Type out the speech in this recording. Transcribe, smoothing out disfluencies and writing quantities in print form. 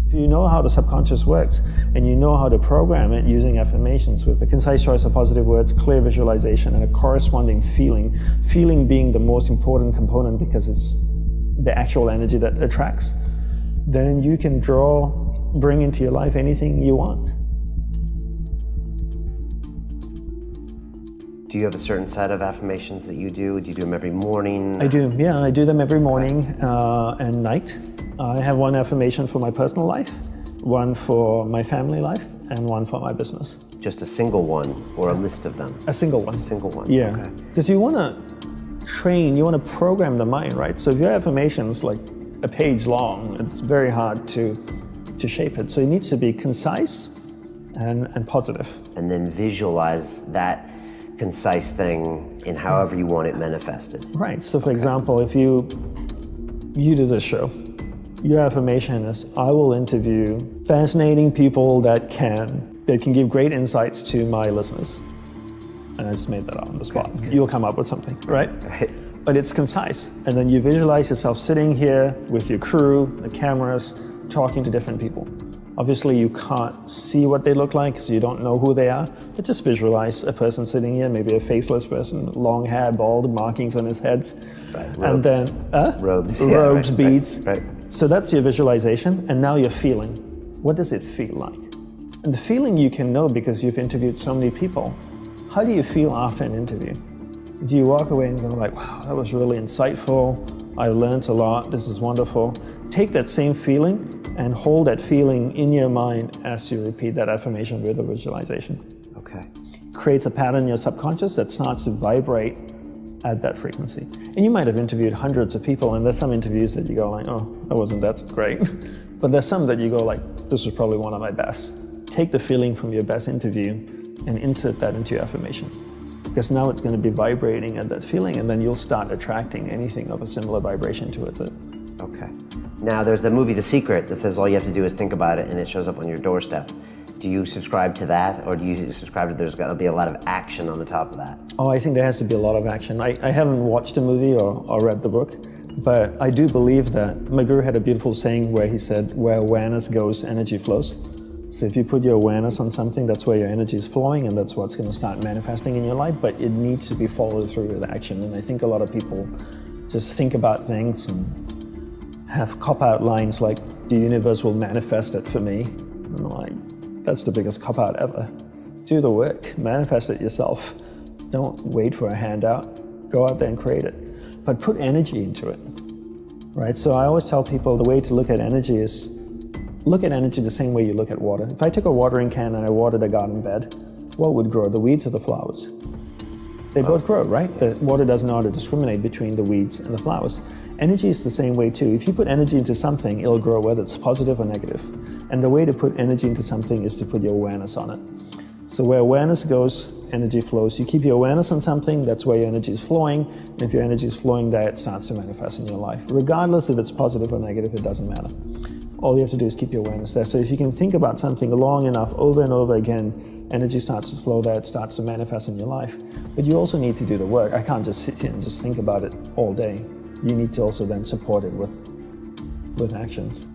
If you know how the subconscious works and you know how to program it using affirmations with a concise choice of positive words, clear visualization, and a corresponding feeling being the most important component because it's the actual energy that attracts, then you can bring into your life anything you want. Do you have a certain set of affirmations that you do? Do you do them every morning? I do, yeah. I do them every morning and night. I have one affirmation for my personal life, one for my family life, and one for my business. Just a single one or a list of them? A single one. A single one, yeah. Okay. Because you want to train, you want to program the mind, right? So if your affirmation's like a page long, it's very hard to shape it. So it needs to be concise and positive. And then visualize that concise thing in however you want it manifested. Right. So for example, if you do this show, your affirmation is, I will interview fascinating people that can give great insights to my listeners. And I just made that up on the spot. Okay, you'll come up with something, right? Right. But it's concise. And then you visualize yourself sitting here with your crew, the cameras, talking to different people. Obviously, you can't see what they look like because you don't know who they are. But just visualize a person sitting here, maybe a faceless person, long hair, bald, markings on his head. Right. And then robes, robes, right, beads. Right. So that's your visualization, and now you're feeling. What does it feel like? And the feeling you can know because you've interviewed so many people. How do you feel after an interview? Do you walk away and go like, wow, that was really insightful, I learned a lot, this is wonderful. Take that same feeling and hold that feeling in your mind as you repeat that affirmation with a visualization. Okay. Creates a pattern in your subconscious that starts to vibrate at that frequency. And you might have interviewed hundreds of people, and there's some interviews that you go like, oh, that wasn't that great. But there's some that you go like, this was probably one of my best. Take the feeling from your best interview and insert that into your affirmation. Because now it's going to be vibrating at that feeling, and then you'll start attracting anything of a similar vibration to it. Okay. Now there's the movie The Secret that says all you have to do is think about it and it shows up on your doorstep. Do you subscribe to that, or do you subscribe to there's got to be a lot of action on the top of that? Oh, I think there has to be a lot of action. I haven't watched the movie or read the book, but I do believe that my guru had a beautiful saying where he said, where awareness goes, energy flows. So if you put your awareness on something, that's where your energy is flowing, and that's what's going to start manifesting in your life, but it needs to be followed through with action. And I think a lot of people just think about things and have cop-out lines like, the universe will manifest it for me. And I'm like, that's the biggest cop-out ever. Do the work, manifest it yourself. Don't wait for a handout, go out there and create it. But put energy into it, right? So I always tell people the way to look at energy is, look at energy the same way you look at water. If I took a watering can and I watered a garden bed, what would grow, the weeds or the flowers? They both grow, right? The water doesn't know how to discriminate between the weeds and the flowers. Energy is the same way too. If you put energy into something, it'll grow whether it's positive or negative. And the way to put energy into something is to put your awareness on it. So where awareness goes, energy flows. You keep your awareness on something, that's where your energy is flowing. And if your energy is flowing there, it starts to manifest in your life. Regardless if it's positive or negative, it doesn't matter. All you have to do is keep your awareness there. So if you can think about something long enough, over and over again, energy starts to flow there, it starts to manifest in your life. But you also need to do the work. I can't just sit here and just think about it all day. You need to also then support it with actions.